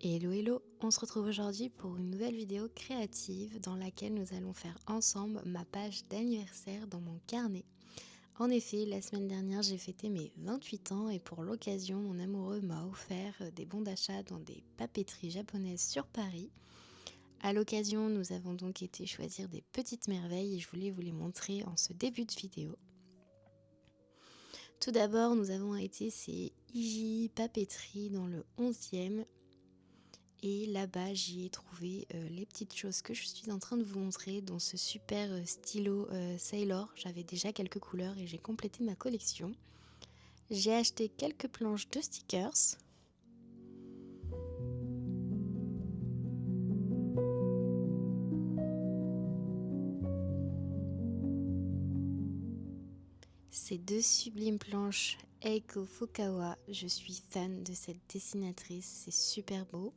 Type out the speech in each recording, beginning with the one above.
Hello hello, on se retrouve aujourd'hui pour une nouvelle vidéo créative dans laquelle nous allons faire ensemble ma page d'anniversaire dans mon carnet. En effet, la semaine dernière j'ai fêté mes 28 ans et pour l'occasion mon amoureux m'a offert des bons d'achat dans des papeteries japonaises sur Paris. À l'occasion nous avons donc été choisir des petites merveilles et je voulais vous les montrer en ce début de vidéo. Tout d'abord nous avons été chez Iji Papeterie dans le 11e. Et là-bas, j'y ai trouvé les petites choses que je suis en train de vous montrer, dont ce super stylo Sailor. J'avais déjà quelques couleurs et j'ai complété ma collection. J'ai acheté quelques planches de stickers. Ces deux sublimes planches Eiko Fukawa, je suis fan de cette dessinatrice, c'est super beau.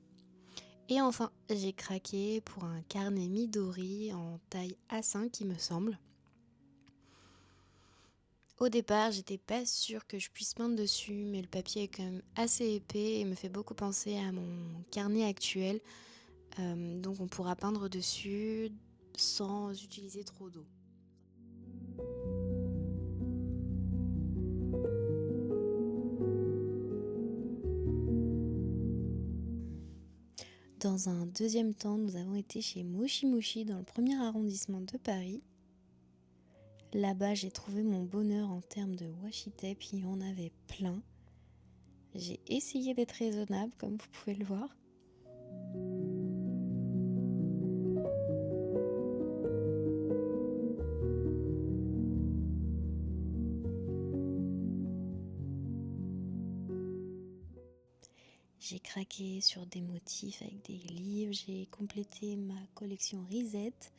Et enfin, j'ai craqué pour un carnet Midori en taille A5 il me semble. Au départ, j'étais pas sûre que je puisse peindre dessus, mais le papier est quand même assez épais et me fait beaucoup penser à mon carnet actuel. Donc on pourra peindre dessus sans utiliser trop d'eau. Dans un deuxième temps, nous avons été chez Moshi Moshi dans le premier arrondissement de Paris. Là-bas, j'ai trouvé mon bonheur en termes de washi tape, il y en avait plein. J'ai essayé d'être raisonnable, comme vous pouvez le voir. J'ai craqué sur des motifs avec des livres, j'ai complété ma collection Risette.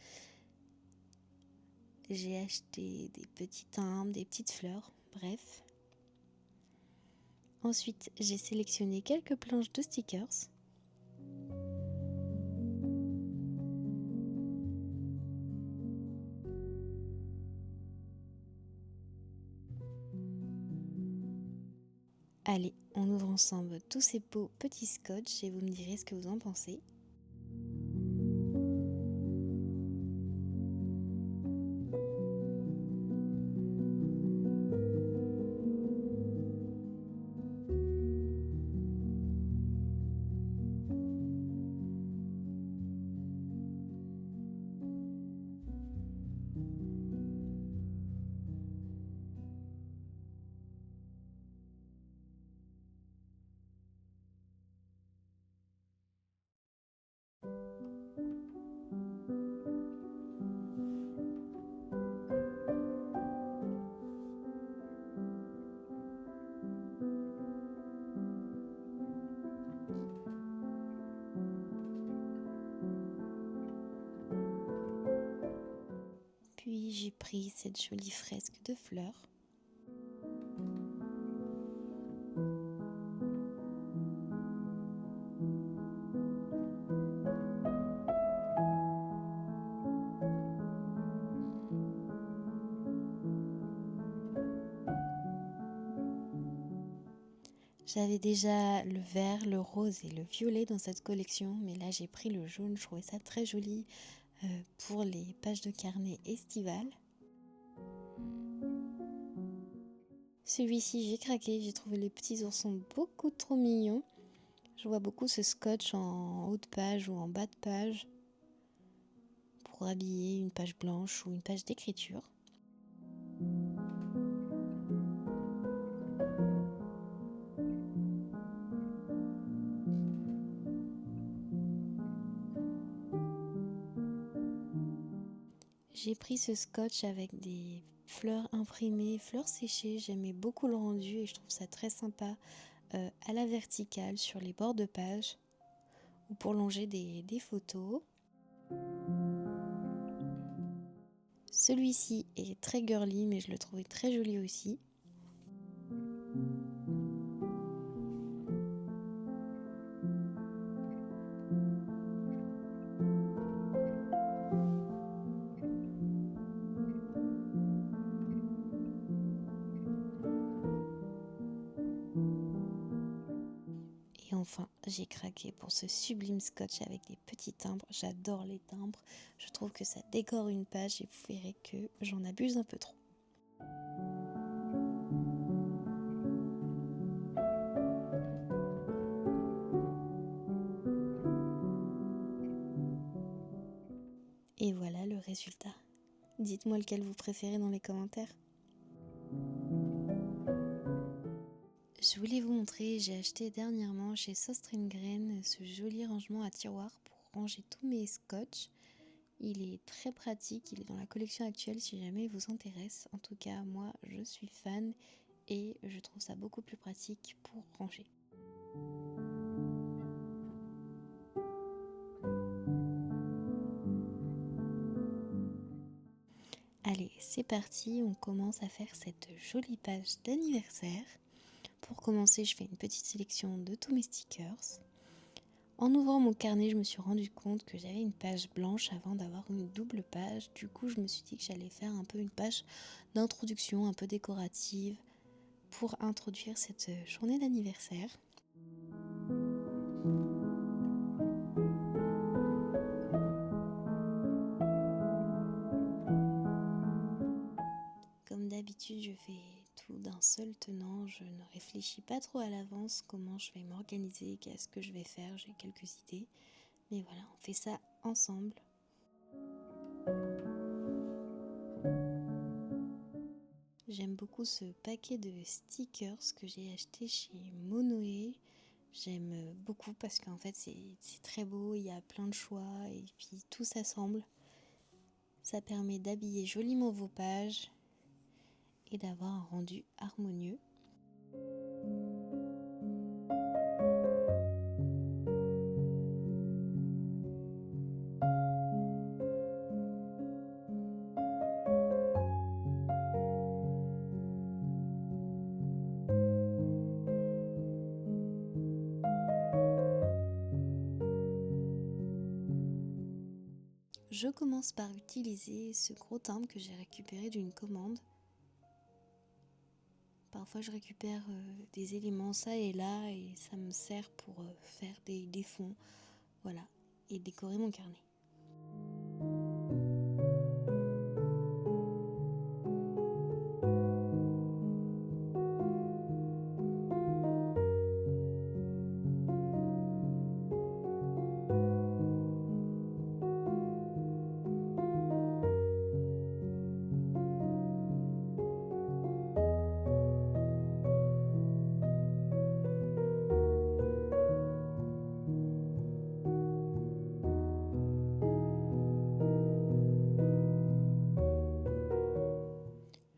J'ai acheté des petits timbres, des petites fleurs, bref. Ensuite, j'ai sélectionné quelques planches de stickers. Allez, on ouvre ensemble tous ces pots petits scotch et vous me direz ce que vous en pensez. Puis j'ai pris cette jolie fresque de fleurs. J'avais déjà le vert, le rose et le violet dans cette collection, mais là j'ai pris le jaune, je trouvais ça très joli pour les pages de carnet estivales. Celui-ci j'ai craqué, j'ai trouvé les petits oursons beaucoup trop mignons. Je vois beaucoup ce scotch en haut de page ou en bas de page pour habiller une page blanche ou une page d'écriture. J'ai pris ce scotch avec des fleurs imprimées, fleurs séchées. J'aimais beaucoup le rendu et je trouve ça très sympa à la verticale sur les bords de page ou pour longer des photos. Celui-ci est très girly mais je le trouvais très joli aussi. Et Et enfin, j'ai craqué pour ce sublime scotch avec des petits timbres. J'adore les timbres. Je trouve que ça décore une page et vous verrez que j'en abuse un peu trop. Et voilà le résultat. Dites-moi lequel vous préférez dans les commentaires. Je voulais vous montrer, j'ai acheté dernièrement chez Sostringren ce joli rangement à tiroir pour ranger tous mes scotch. Il est très pratique, il est dans la collection actuelle si jamais il vous intéresse. En tout cas, moi je suis fan et je trouve ça beaucoup plus pratique pour ranger. Allez, c'est parti, on commence à faire cette jolie page d'anniversaire. Pour commencer, je fais une petite sélection de tous mes stickers. En ouvrant mon carnet, je me suis rendu compte que j'avais une page blanche avant d'avoir une double page. Du coup, je me suis dit que j'allais faire un peu une page d'introduction, un peu décorative, pour introduire cette journée d'anniversaire. Comme d'habitude, je fais tout d'un seul tenant. Je ne réfléchis pas trop à l'avance comment je vais m'organiser, qu'est-ce que je vais faire. J'ai quelques idées. Mais voilà, on fait ça ensemble. J'aime beaucoup ce paquet de stickers que j'ai acheté chez Monoé. J'aime beaucoup parce qu'en fait c'est très beau, il y a plein de choix et puis tout s'assemble. Ça permet d'habiller joliment vos pages et d'avoir un rendu harmonieux. Je commence par utiliser ce gros timbre que j'ai récupéré d'une commande. Parfois je récupère des éléments ça et là et ça me sert pour faire des fonds, voilà, et décorer mon carnet.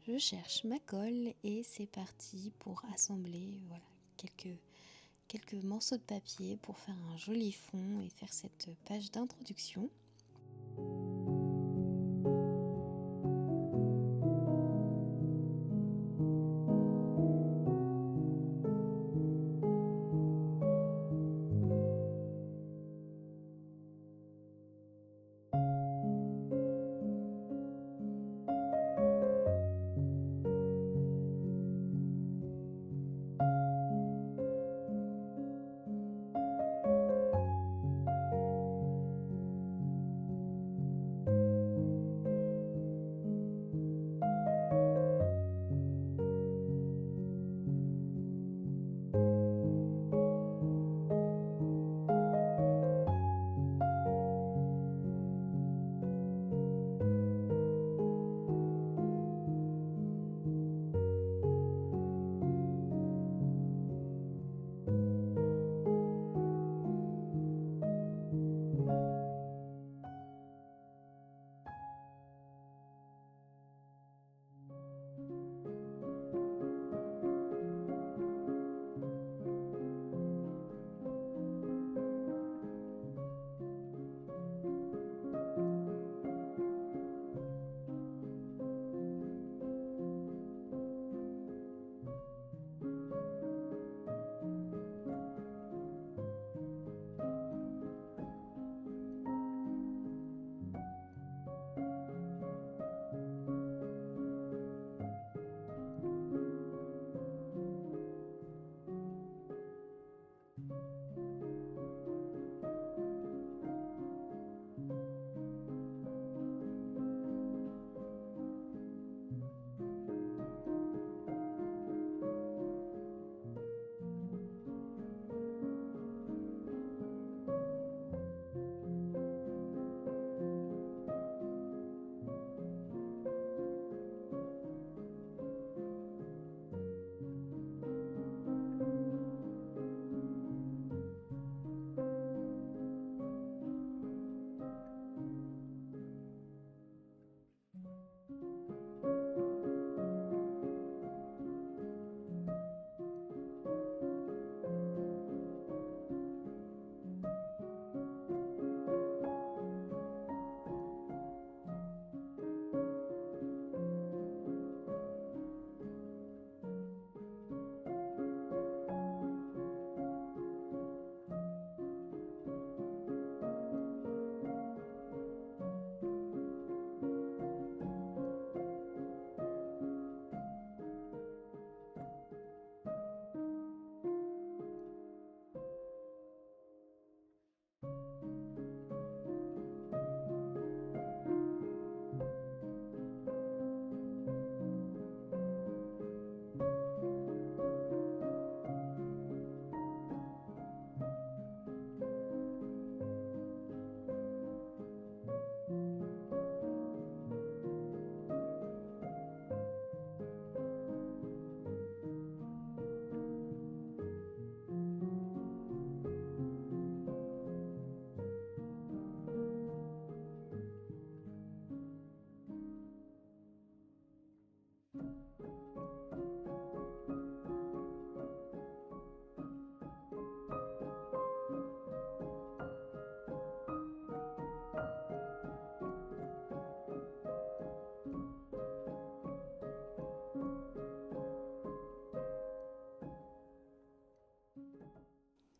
Je cherche ma colle et c'est parti pour assembler voilà, quelques morceaux de papier pour faire un joli fond et faire cette page d'introduction.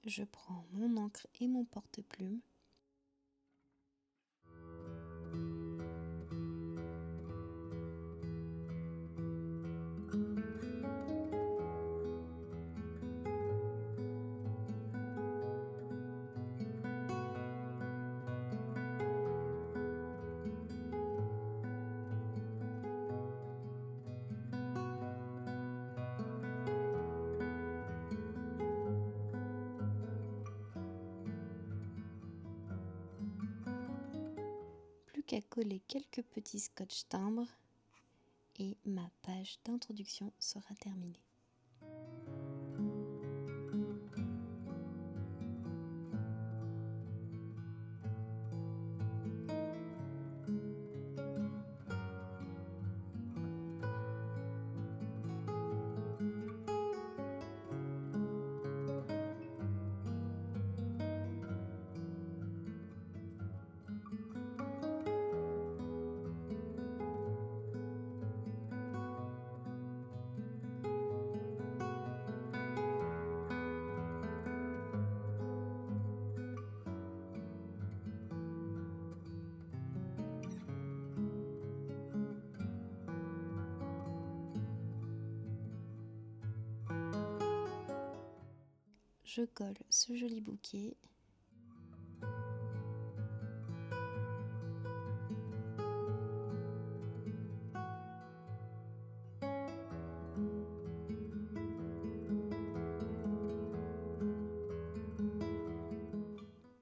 je prends mon encre et mon porte-plume. Plus qu'à coller quelques petits scotch timbres et ma page d'introduction sera terminée. Je colle ce joli bouquet.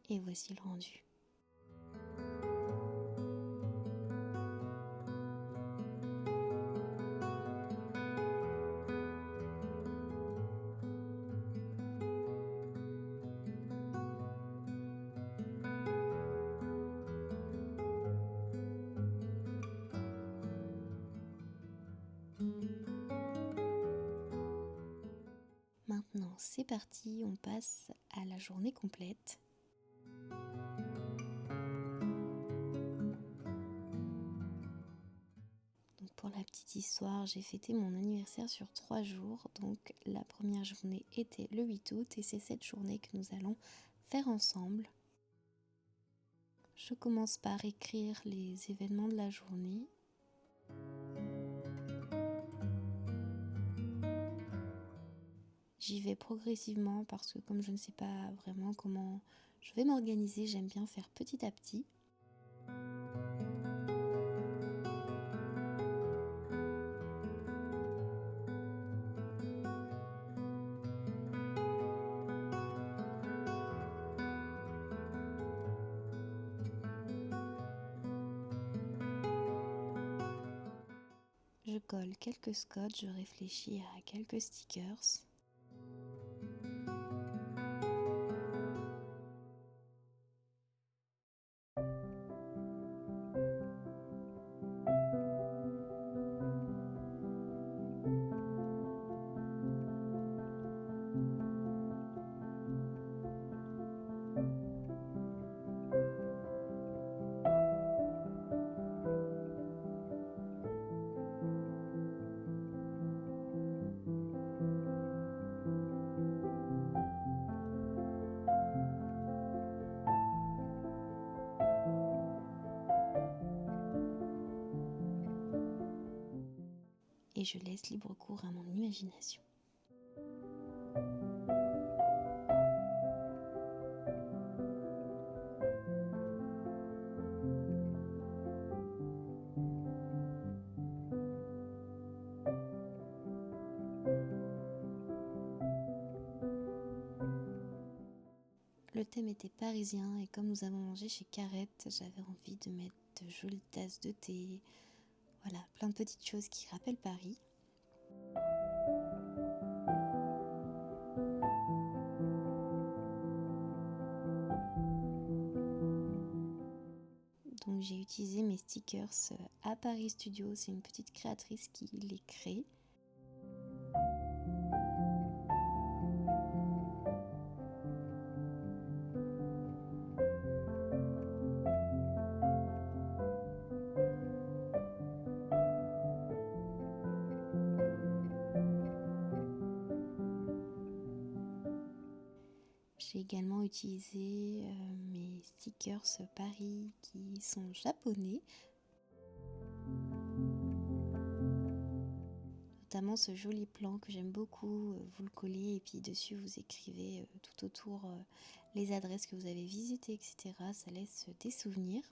Et voici le rendu. Maintenant, c'est parti, on passe à la journée complète. Donc pour la petite histoire, j'ai fêté mon anniversaire sur 3 jours. Donc la première journée était le 8 août et c'est cette journée que nous allons faire ensemble. Je commence par écrire les événements de la journée. J'y vais progressivement parce que comme je ne sais pas vraiment comment je vais m'organiser, j'aime bien faire petit à petit. Je colle quelques scotch, je réfléchis à quelques stickers. Et je laisse libre cours à mon imagination. Le thème était parisien et comme nous avons mangé chez Carrette, j'avais envie de mettre de jolies tasses de thé. Voilà, plein de petites choses qui rappellent Paris. Donc j'ai utilisé mes stickers à Paris Studio, c'est une petite créatrice qui les crée. J'ai également utilisé mes stickers Paris qui sont japonais, notamment ce joli plan que j'aime beaucoup. Vous le collez et puis dessus vous écrivez tout autour les adresses que vous avez visitées, etc. Ça laisse des souvenirs.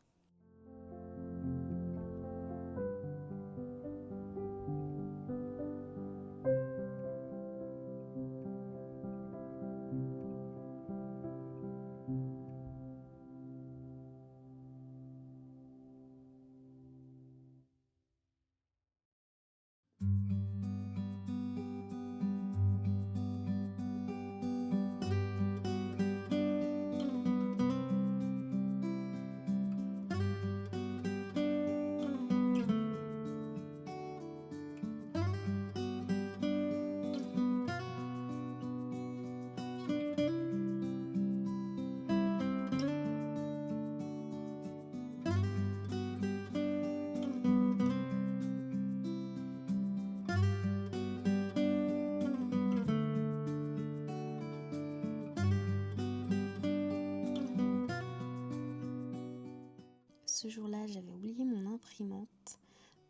Ce jour-là, j'avais oublié mon imprimante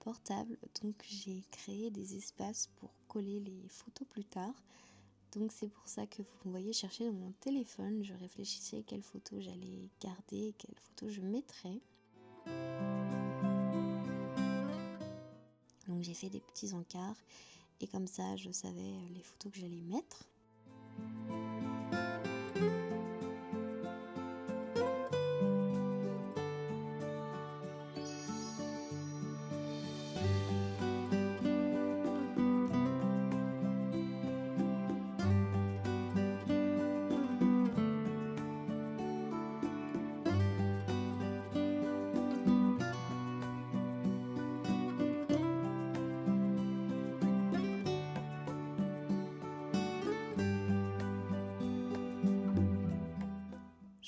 portable, donc j'ai créé des espaces pour coller les photos plus tard. Donc c'est pour ça que vous me voyez chercher dans mon téléphone. Je réfléchissais à quelle photo j'allais garder, quelle photo je mettrais. Donc j'ai fait des petits encarts et comme ça je savais les photos que j'allais mettre.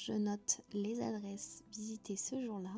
Je note les adresses visitées ce jour-là.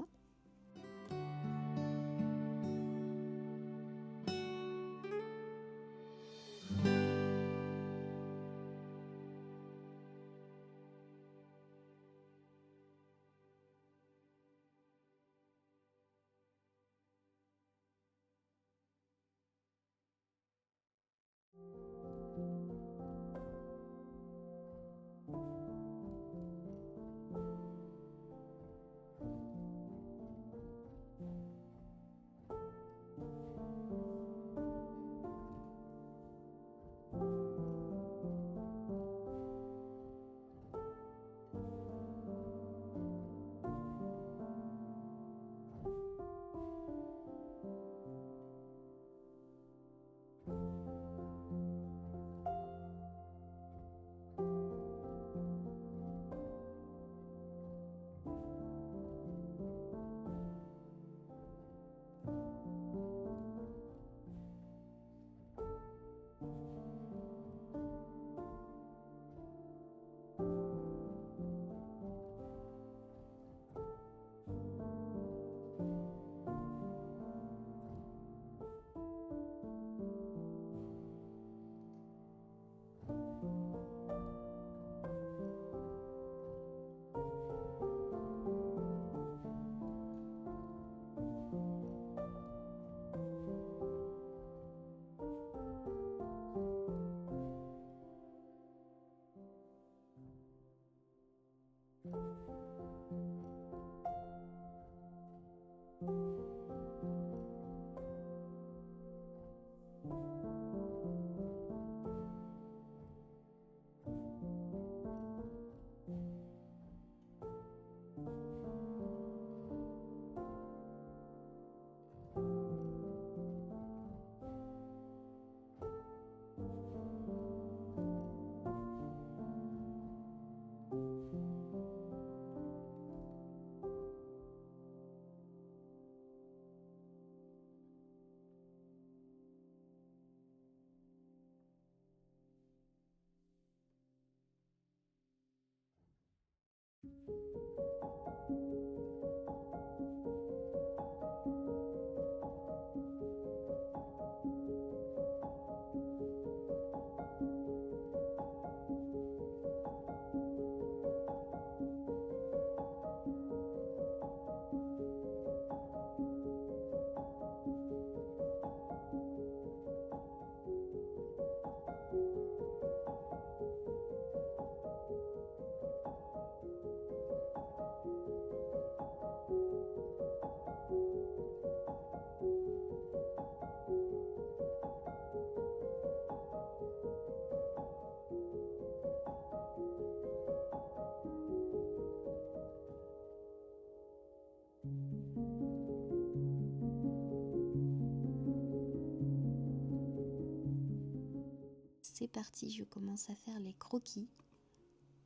c'est parti, je commence à faire les croquis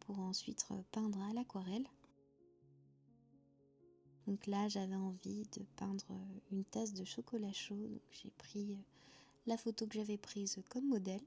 pour ensuite peindre à l'aquarelle. Donc là, j'avais envie de peindre une tasse de chocolat chaud, donc j'ai pris la photo que j'avais prise comme modèle.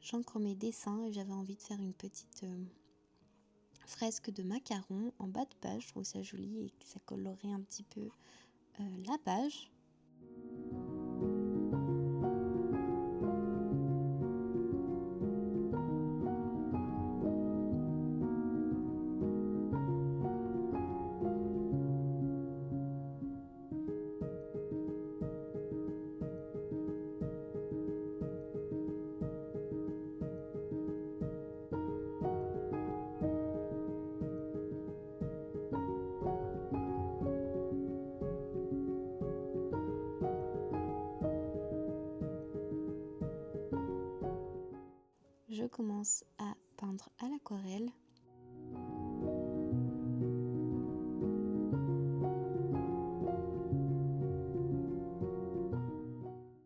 J'encre mes dessins et j'avais envie de faire une petite fresque de macarons en bas de page. Je trouve ça joli et que ça colorerait un petit peu la page. Je commence à peindre à l'aquarelle.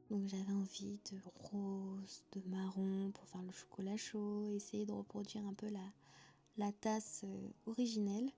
Donc j'avais envie de rose, de marron pour faire le chocolat chaud, essayer de reproduire un peu la tasse originelle.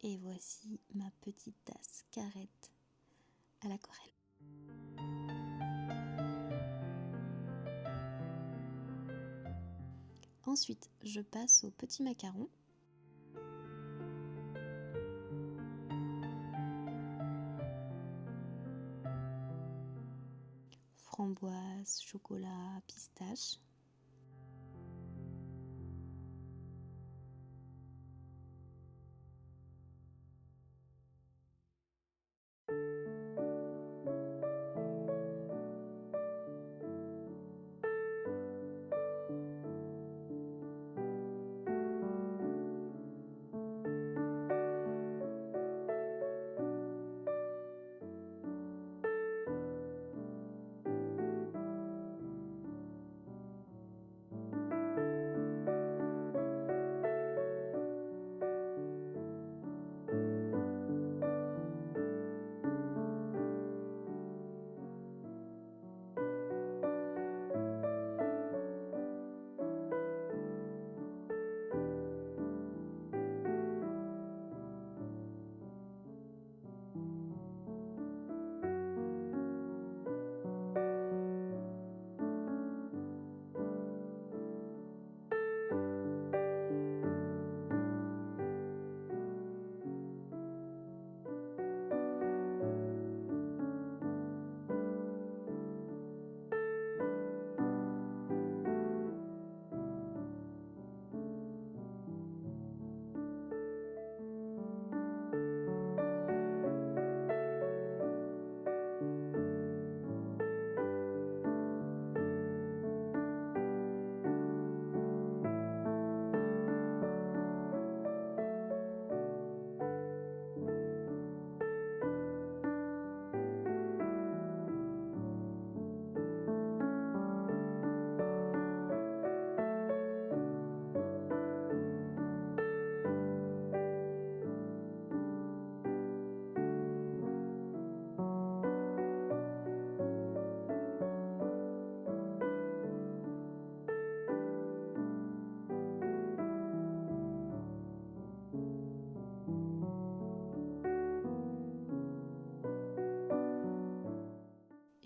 Et voici ma petite tasse carrette à l'aquarelle. Ensuite, je passe au petit macaron. Framboise, chocolat, pistache.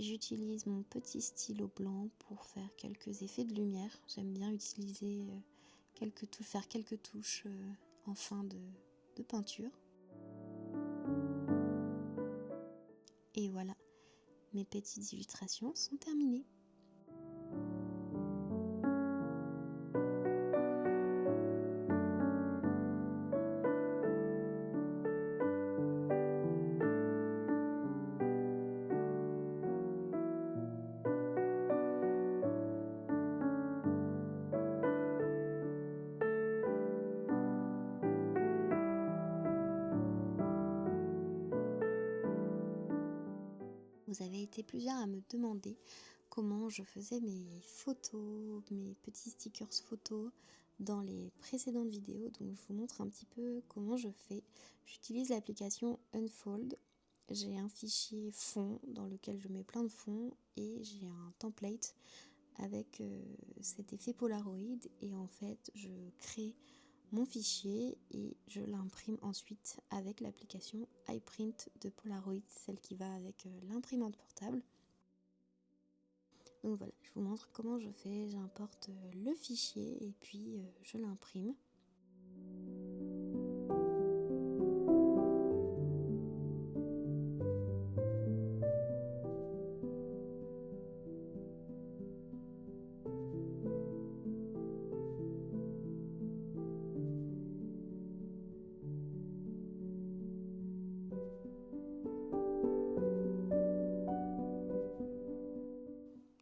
j'utilise mon petit stylo blanc pour faire quelques effets de lumière. J'aime bien utiliser faire quelques touches en fin de peinture. Et voilà, mes petites illustrations sont terminées. Vous avez été plusieurs à me demander comment je faisais mes photos, mes petits stickers photos dans les précédentes vidéos. Donc je vous montre un petit peu comment je fais. J'utilise l'application Unfold. J'ai un fichier fond dans lequel je mets plein de fonds et j'ai un template avec cet effet Polaroid et en fait je crée mon fichier et je l'imprime ensuite avec l'application iPrint de Polaroid, celle qui va avec l'imprimante portable. Donc voilà, je vous montre comment je fais. J'importe le fichier et puis je l'imprime.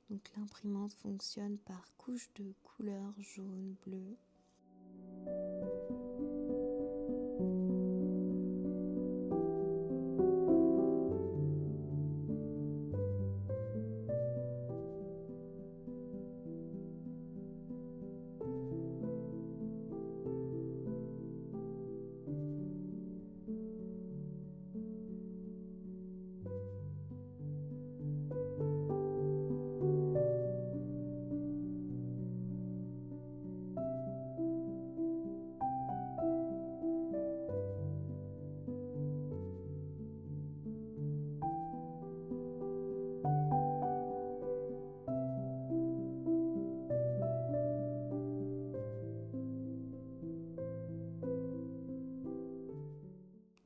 Donc l'imprimante fonctionne par couche de couleur jaune, bleu.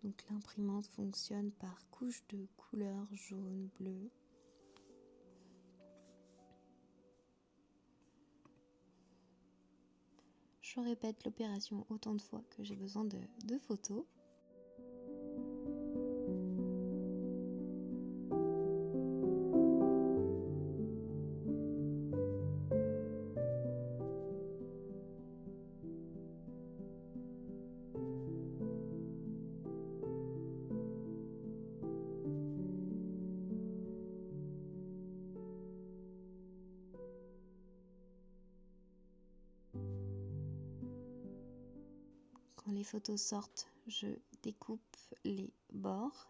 Donc l'imprimante fonctionne par couche de couleur jaune, bleu. Je répète l'opération autant de fois que j'ai besoin de photos. Quand les photos sortent, je découpe les bords.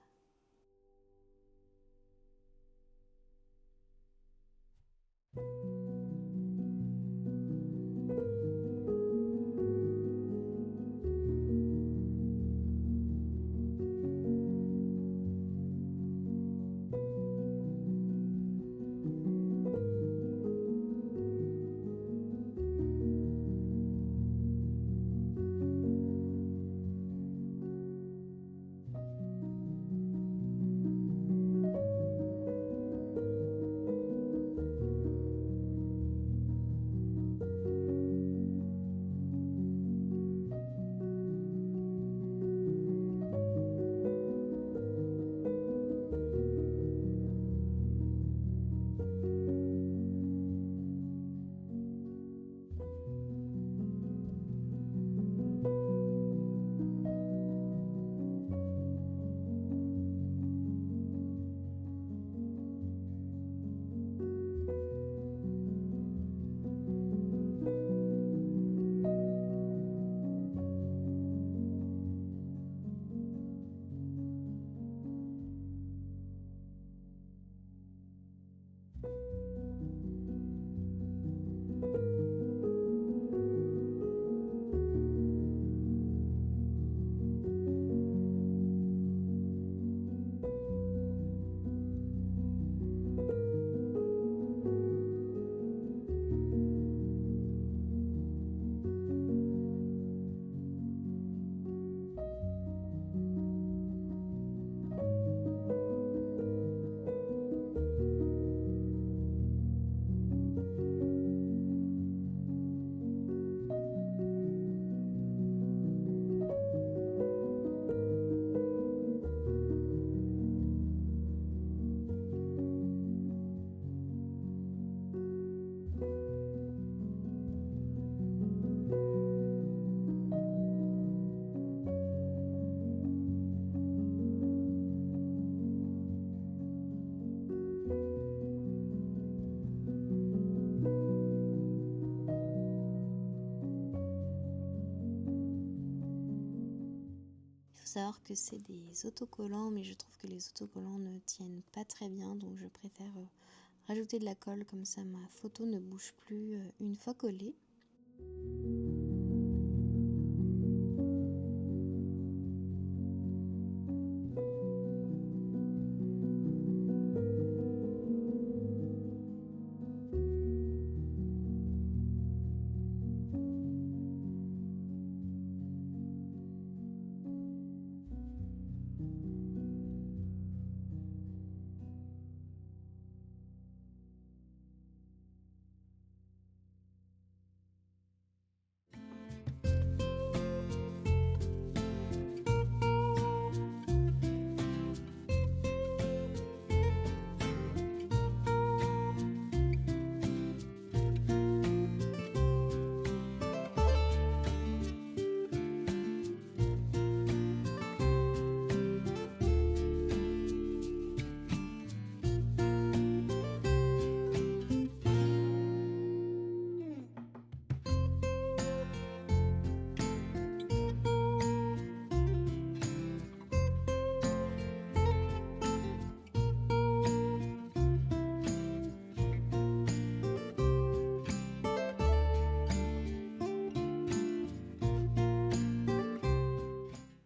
savoir que c'est des autocollants, mais je trouve que les autocollants ne tiennent pas très bien, donc je préfère rajouter de la colle, comme ça ma photo ne bouge plus une fois collée.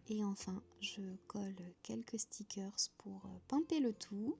Et enfin, je colle quelques stickers pour pimper le tout.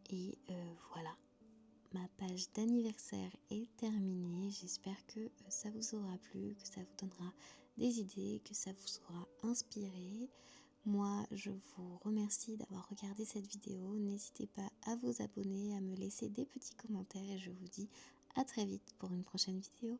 Et voilà, ma page d'anniversaire est terminée. J'espère que ça vous aura plu, que ça vous donnera des idées, que ça vous aura inspiré. Moi, je vous remercie d'avoir regardé cette vidéo. N'hésitez pas à vous abonner, à me laisser des petits commentaires et je vous dis à très vite pour une prochaine vidéo.